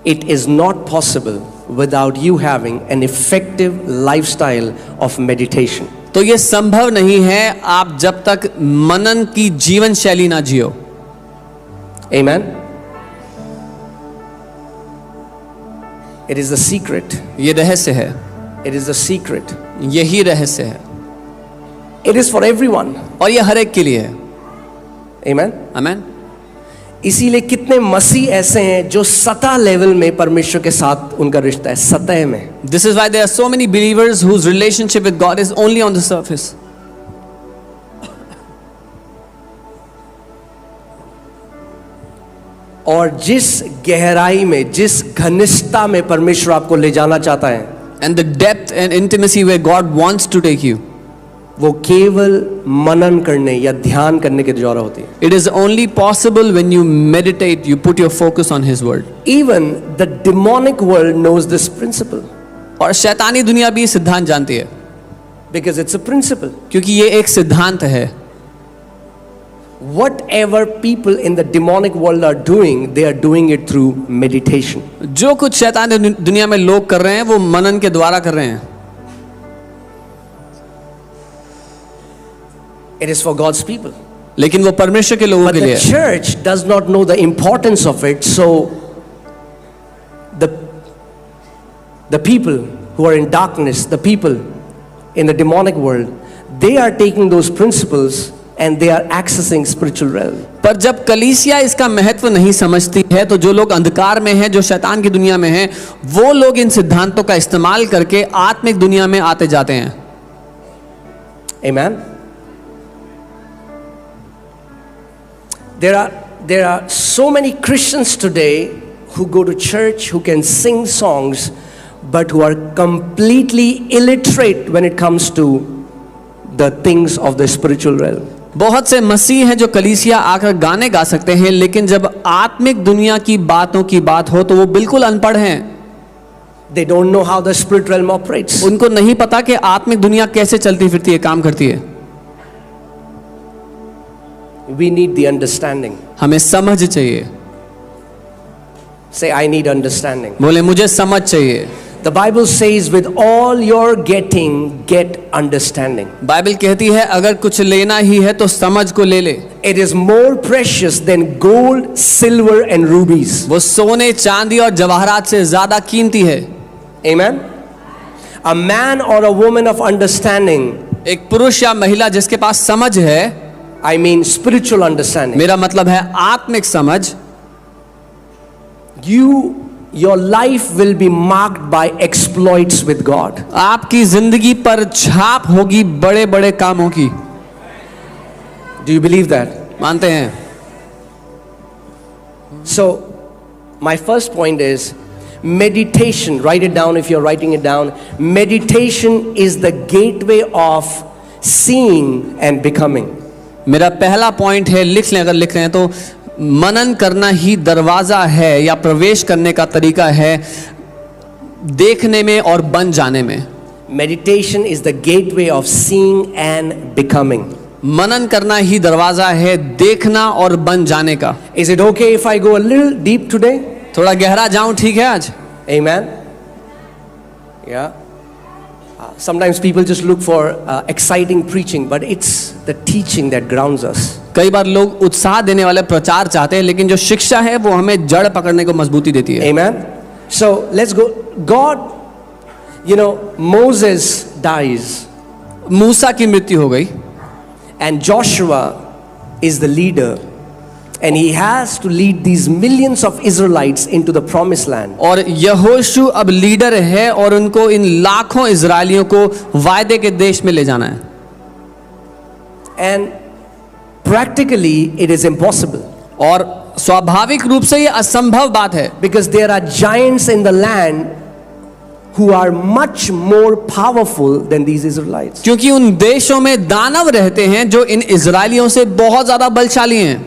It is not possible without you having an effective lifestyle of meditation. तो ये संभव नहीं है आप जब तक मनन की जीवन शैली ना जियो। Amen. It is the secret. ये रहस्य है, It is the secret. यही रहस्य है, It is for everyone. और ये हर एक के लिए है। Amen. आमेन। इसीलिए कितने मसीह ऐसे हैं जो सतह लेवल में परमेश्वर के साथ उनका रिश्ता है, सतह में। This is why there are so many believers whose relationship with God is only on the surface. और जिस गहराई में, जिस घनिष्ठता में परमेश्वर आपको ले जाना चाहता है, And the depth and intimacy where God wants to take you, वो केवल मनन करने या ध्यान करने के द्वारा होती है। it is only possible when you meditate, you put your focus on His word. Even the demonic world knows this principle और शैतानी दुनिया भी ये सिद्धांत जानती है, because it's a principle. क्योंकि ये एक सिद्धांत है। Whatever people in the demonic world are doing, they are doing it through meditation. जो कुछ शैतानी दुनिया में लोग कर रहे हैं वो मनन के द्वारा कर रहे हैं। It is for God's people. लेकिन वो परमेश्वर के लोगों But के लिए the है। church does not know the importance of it, so the people who are in darkness, the people in the demonic world, they are taking those principles and they are accessing spiritual realm. पर जब कलीसिया इसका महत्व नहीं समझती है तो जो लोग अंधकार में हैं, जो शैतान की दुनिया में हैं, वो लोग इन सिद्धांतों का इस्तेमाल करके आत्मिक दुनिया में आते जाते हैं। Amen. There are so many Christians today who go to church, who can sing songs, but who are completely illiterate when it comes to the things of the spiritual realm. बहुत से मसीह हैं जो कलीसिया आकर गाने गा सकते हैं, लेकिन जब आत्मिक दुनिया की बातों की बात हो तो वो बिल्कुल अनपढ़ हैं। They don't know how the spirit realm operates. उनको नहीं पता कि आत्मिक दुनिया कैसे चलती फिरती है, काम करती है। We need the understanding. हमें समझ चाहिए। Say, I need understanding. बोले मुझे समझ चाहिए। The Bible says, with all your getting, get understanding. Bible कहती है अगर कुछ लेना ही है तो समझ को ले ले। It is more precious than gold, silver and rubies. वो सोने, चांदी और जवाहरात से ज्यादा कीमती है। Amen. A man or a woman of understanding, एक पुरुष या महिला जिसके पास समझ है, I mean spiritual understanding. मेरा मतलब है आत्मिक समझ, Your life will be marked by exploits with God. आपकी जिंदगी पर छाप होगी बड़े बड़े कामों की। Do you believe that? मानते हैं? So, my first point is meditation. Write it down if you're writing it down. Meditation is the gateway of seeing and becoming. मेरा पहला पॉइंट है, लिख लें अगर लिख रहे हैं तो, मनन करना ही दरवाजा है या प्रवेश करने का तरीका है देखने में और बन जाने में। Meditation is the gateway of seeing and becoming. मनन करना ही दरवाजा है देखना और बन जाने का। Is it okay if I go a little deep today? थोड़ा गहरा जाऊं, ठीक है आज? Amen. Yeah. Sometimes people just look for exciting preaching, but it's the teaching that grounds us. कई बार लोग उत्साह देने वाले प्रचार चाहते हैं, लेकिन जो शिक्षा है वो हमें जड़ पकड़ने को मजबूती देती है। Amen. So let's go. God, Moses dies. मूसा की मृत्यु हो गई And Joshua is the leader. And he has to lead these millions of Israelites into the promised land. और यहोशू अब लीडर है और उनको इन लाखों इजरायलियों को वायदे के देश में ले जाना है। And practically it is impossible. और स्वाभाविक रूप से ये असंभव बात है, Because there are giants in the land who are much more powerful than these Israelites. क्योंकि उन देशों में दानव रहते हैं जो इन इजरायलियों से बहुत ज्यादा बलशाली हैं।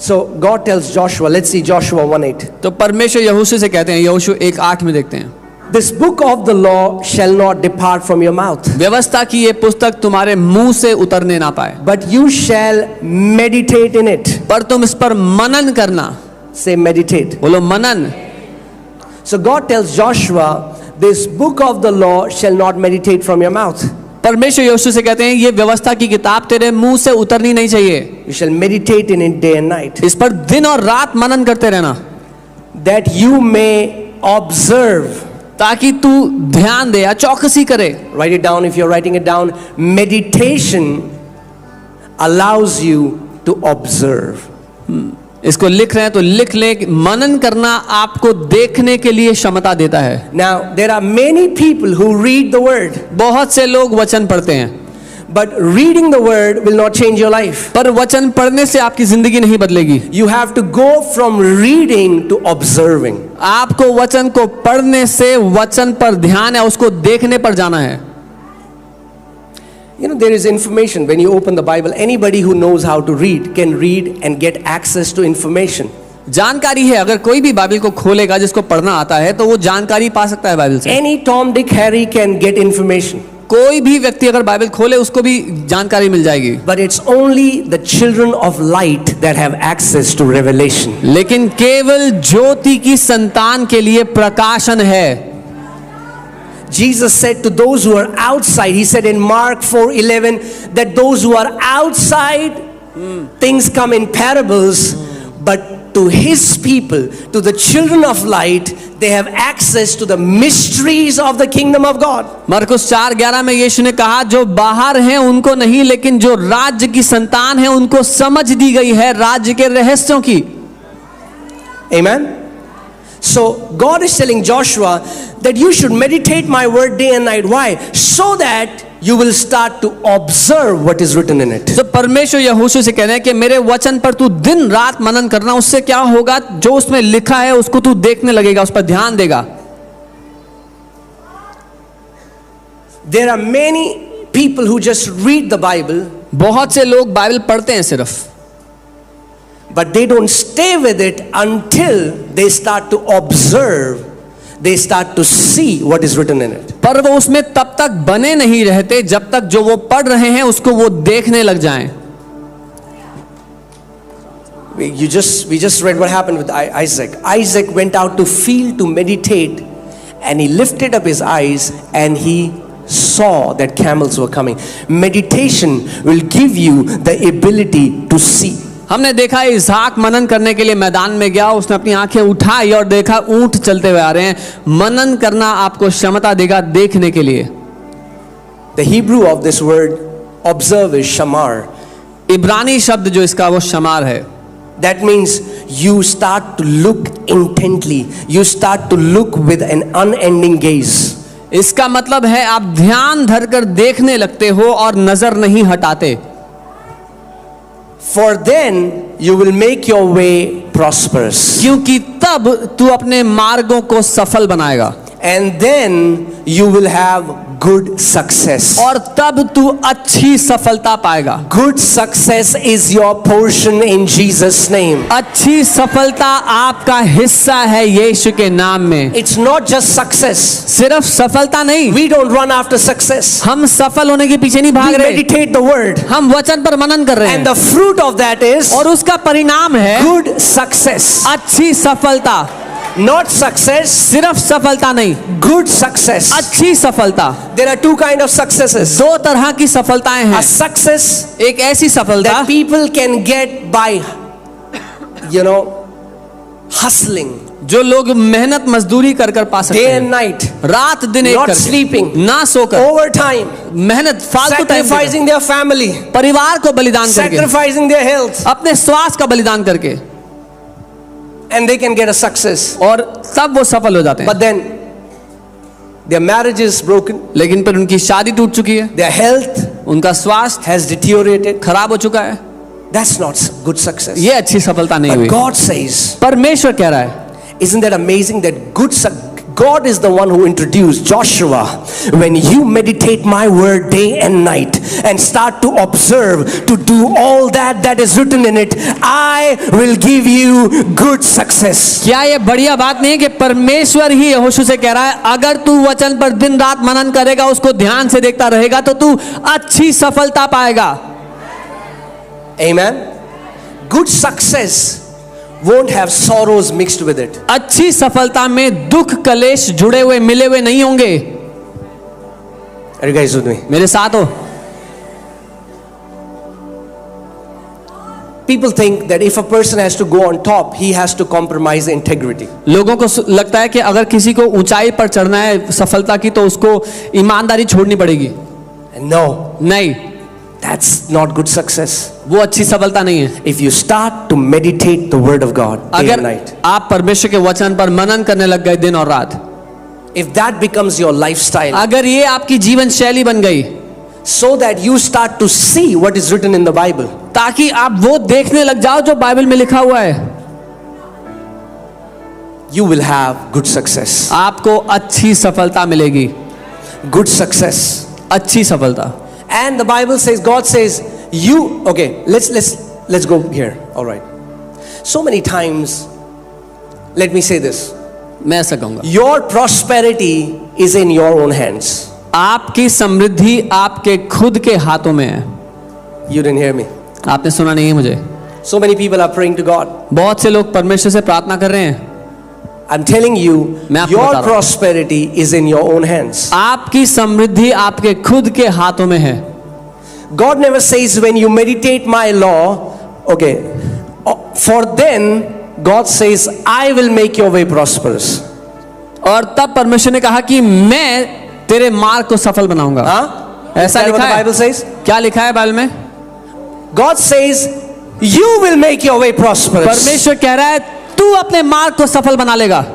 So God tells Joshua, let's see Joshua 1:8. तो परमेश्वर यहोशू से कहते हैं, यहोशू 1:8 में देखते हैं, This book of the law shall not depart from your mouth, व्यवस्था की ये पुस्तक तुम्हारे मुंह से उतरने ना पाए, but you shall meditate in it पर तुम इस पर मनन करना Say meditate. बोलो मनन। So God tells Joshua, this book of the law shall not meditate from your mouth. परमेश्वर यहोशू से कहते हैं ये व्यवस्था की किताब तेरे मुंह से उतरनी नहीं चाहिए, You shall meditate in it day and night, इस पर दिन और रात मनन करते रहना, that you may observe. ताकि तू ध्यान दे या चौकसी करे। Write it down if you're writing it down. Meditation allows you to observe. इसको लिख रहे हैं तो लिख ले, मनन करना आपको देखने के लिए क्षमता देता है। Now, there are many people who read the word, बहुत से लोग वचन पढ़ते हैं, but reading the word will not change your life. पर वचन पढ़ने से आपकी जिंदगी नहीं बदलेगी। You have to go from reading to observing. आपको वचन को पढ़ने से वचन पर ध्यान है, उसको देखने पर जाना है। You know, there is information when you open the Bible. Anybody who knows how to read can read and get access to information. जानकारी है, अगर कोई भी बाइबल को खोलेगा जिसको पढ़ना आता है तो वो जानकारी पा सकता है बाइबल से। Any Tom, Dick, Harry can get information. कोई भी व्यक्ति अगर बाइबल खोले उसको भी जानकारी मिल जाएगी। But it's only the children of light that have access to revelation. लेकिन केवल ज्योति की संतान के लिए प्रकाशन है। Jesus said to those who are outside, he said in Mark 4:11 that those who are outside, things come in parables, but to his people, to the children of light, they have access to the mysteries of the kingdom of God. मरकुस 4:11 में यीशु ने कहा जो बाहर हैं उनको नहीं, लेकिन जो राज्य की संतान है उनको समझ दी गई है राज्य के रहस्यों की। Amen. So God is telling Joshua that you should meditate my word day and night. Why? So that you will start to observe what is written in it. तो परमेश्वर यहोशू से कह रहे हैं कि मेरे वचन पर तू दिन रात मनन करना, उससे क्या होगा, जो उसमें लिखा है उसको तू देखने लगेगा, उस पर ध्यान देगा। There are many people who just read the Bible, बहुत से लोग बाइबल पढ़ते हैं सिर्फ, but they don't stay with it until they start to observe, they start to see what is written in it. पर वो उसमें तब तक बने नहीं रहते जब तक जो वो पढ़ रहे हैं उसको वो देखने लग जाएं। We just read what happened with Isaac. Isaac went out to field to meditate, and he lifted up his eyes and he saw that camels were coming. Meditation will give you the ability to see. हमने देखा इसहाक मनन करने के लिए मैदान में गया, उसने अपनी आंखें उठाई और देखा ऊंट चलते हुए आ रहे हैं। मनन करना आपको क्षमता देगा देखने के लिए। The Hebrew of this word observe is shamar. इब्रानी शब्द जो इसका वो शमार है। That means you start to look intently. You start to look with an unending gaze. इसका मतलब है आप ध्यान धरकर देखने लगते हो और नजर नहीं हटाते। For then you will make your way prosperous. क्योंकि तब तू अपने मार्गों को सफल बनाएगा। And then you will have good success. और तब तू अच्छी सफलता पाएगा। Good success is your portion in Jesus' name. अच्छी सफलता आपका हिस्सा है यीशु के नाम में। It's not just success. सिर्फ सफलता नहीं, We don't run after success. हम सफल होने के पीछे नहीं भाग We रहे, meditate the word. हम वचन पर मनन कर रहे And हैं the fruit of that is और उसका परिणाम है good success. अच्छी सफलता। Not success, सिर्फ सफलता नहीं, good success. अच्छी सफलता। There are two kinds of successes. दो तरह की सफलताएं A हैं। success एक ऐसी सफलता that people can get by, hustling जो लोग मेहनत मजदूरी कर कर पा सकते day हैं, and night, रात दिन एक not करके, sleeping, ना सोकर, overtime, मेहनत फालतू टाइम देकर, sacrificing their family, परिवार को बलिदान करके, sacrificing their health, अपने स्वास्थ्य का बलिदान करके, and they can get a success. और तब वो सफल हो जाते हैं। But then their marriage is broken, लेकिन फिर उनकी शादी टूट चुकी है, their health उनका स्वास्थ्य has deteriorated. खराब हो चुका है। That's not good success. ये अच्छी सफलता नहीं But हुई। God says, परमेश्वर कह रहा है, isn't that amazing that God is the one who introduced Joshua. When you meditate my word day and night and start to observe, to do all that is written in it, I will give you good success. क्या ये बढ़िया बात नहीं है कि परमेश्वर ही यहोशू से कह रहा है अगर तू वचन पर दिन रात मनन करेगा, उसको ध्यान से देखता रहेगा तो तू अच्छी सफलता पाएगा। Amen. Good success won't have sorrows mixed with it. अच्छी सफलता में दुख कलेश जुड़े हुए मिले हुए नहीं होंगे। Are you guys with me? मेरे साथ हो? People think that if a person has to go on top, he has to compromise integrity. लोगों को लगता है कि अगर किसी को ऊंचाई पर चढ़ना है सफलता की, तो उसको ईमानदारी छोड़नी पड़ेगी। And no, नहीं, that's not good success. वो अच्छी सफलता नहीं है। If you start to meditate the word of God day अगर and night, आप परमेश्वर के वचन पर मनन करने लग गए दिन और रात, if that becomes your lifestyle, अगर ये आपकी जीवन शैली बन गई, so that you start to see what is written in the Bible, ताकि आप वो देखने लग जाओ जो बाइबल में लिखा हुआ है, you will have good success. आपको अच्छी सफलता मिलेगी। Good success. अच्छी सफलता। And the Bible says, God says, you, okay, let's go here. All right. So many times, let me say this. मैं ऐसा कहूंगा, Your prosperity is in your own hands. आपकी समृद्धि आपके खुद के हाथों में है। You didn't hear me. आपने सुना नहीं है मुझे। So many people are praying to God. बहुत से लोग परमेश्वर से प्रार्थना कर रहे हैं। I'm telling you, मैं आपको बता your रहा हूं। prosperity is in your own hands. आपकी समृद्धि आपके खुद के हाथों में है। God never says when you meditate my law, okay, for then God says, I will make your way prosperous. और तब परमेश्वर ने कहा कि मैं तेरे मार्ग को सफल बनाऊंगा। Huh? ऐसा Is that what लिखा the है? Bible says? क्या लिखा है बाइबल में? God says, you will make your way prosperous. परमेश्वर कह रहा है तू अपने मार्ग को सफल बना लेगा।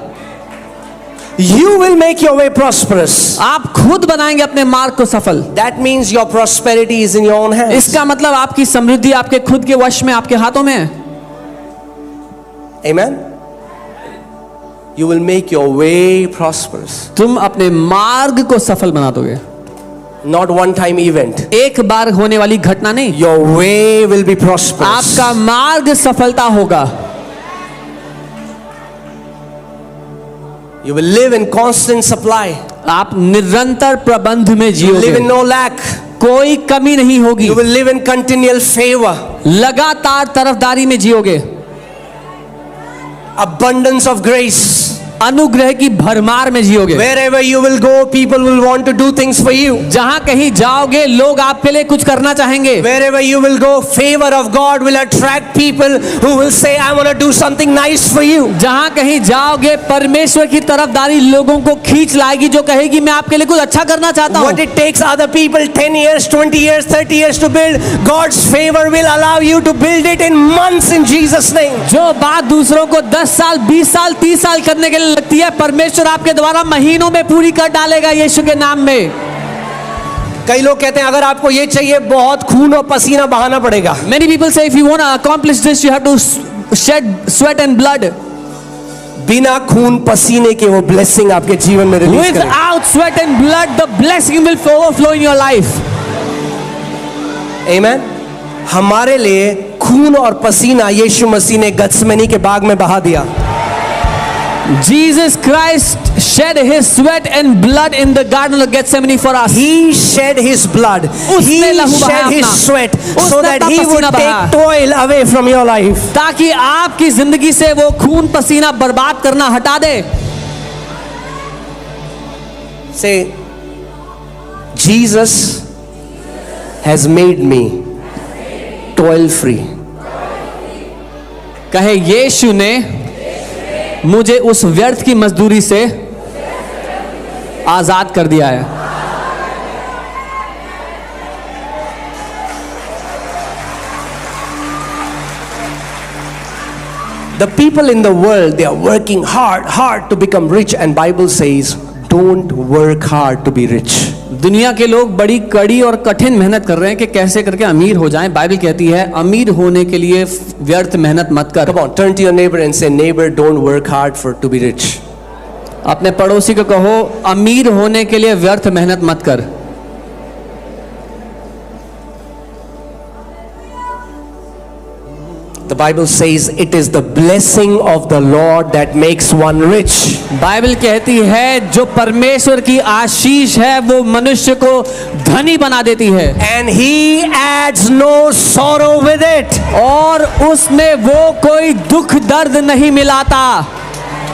You will make your way prosperous. आप खुद बनाएंगे अपने मार्ग को सफल। That means your prosperity is in your own hands. इसका मतलब आपकी समृद्धि आपके खुद के वश में, आपके हाथों में है। Amen. You will make your way prosperous. तुम अपने मार्ग को सफल बना दोगे। Not one time event. एक बार होने वाली घटना नहीं, Your way will be prosperous. आपका मार्ग सफलता होगा। You will live in constant supply. आप निरंतर प्रबंध में You will live जियोगे, in no lack. कोई कमी नहीं होगी, You will live in continual favor. लगातार तरफदारी में जियोगे, Abundance of grace. अनुग्रह की भरमार में जियोगे। Wherever you will go, people will want to do things for you. जहां कहीं जाओगे लोग आपके लिए कुछ करना चाहेंगे। Wherever you will go, favor of God will attract people who will say, I want to do something nice for you. जहां कहीं जाओगे परमेश्वर की तरफदारी लोगों को खींच लाएगी, जो कहेगी मैं आपके लिए कुछ अच्छा करना चाहता What हूं। it takes other people 10 years, 20 years, 30 years to build, God's favor will allow you to build it in months in Jesus' name. जो बात दूसरों को 10 साल 20 साल 30 साल करने के लिए लगती है, परमेश्वर आपके द्वारा महीनों में पूरी कर डालेगा यीशु के नाम में। कई लोग कहते हैं अगर आपको ये चाहिए बहुत खून और पसीना बहाना पड़ेगा। Many people say if you want to accomplish this you have to shed sweat and blood. बिना खून पसीने के वो ब्लेसिंग आपके जीवन में रिलीज करेगा। Without sweat and blood the blessing will overflow in your life. Amen. हमारे लिए खून और पसीना यीशु मसीह ने गत्समनी के बाग में बहा दिया। Jesus Christ shed his sweat and blood in the garden of Gethsemane for us. He shed his blood. He उसने लहू बहाया shed his अपना। sweat so उसने that अपना he would पसीना बहाया। take toil away from your life. ताकि आपकी जिंदगी से वो खून पसीना बर्बाद करना हटा दे। Say, Jesus has made me toil free. कहे यीशु ने मुझे उस व्यर्थ की मजदूरी से आजाद कर दिया है। The people in the world, they are working hard to become rich, and Bible says, don't work hard to be rich. दुनिया के लोग बड़ी कड़ी और कठिन मेहनत कर रहे हैं कि कैसे करके अमीर हो जाएं। बाइबल कहती है अमीर होने के लिए व्यर्थ मेहनत मत कर। Come on, turn to your neighbor and say, neighbor, don't work hard to be rich. अपने पड़ोसी को कहो अमीर होने के लिए व्यर्थ मेहनत मत कर। The Bible says it is the blessing of the Lord that makes one rich. Bible कहती है जो परमेश्वर की आशीष है वो मनुष्य को धनी बना देती है, And He adds no sorrow with it. और उसमें वो कोई दुख दर्द नहीं मिलाता।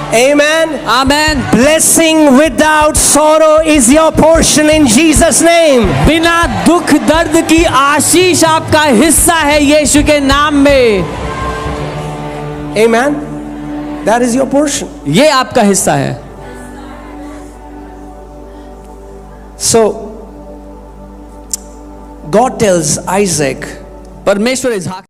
Amen. Amen. Blessing without sorrow is your portion in Jesus' name. बिना दुख दर्द की आशीष आपका हिस्सा है यीशु के नाम में। Amen. That is your portion. ये आपका हिस्सा है। So, God tells Isaac, परमेश्वर इसहाक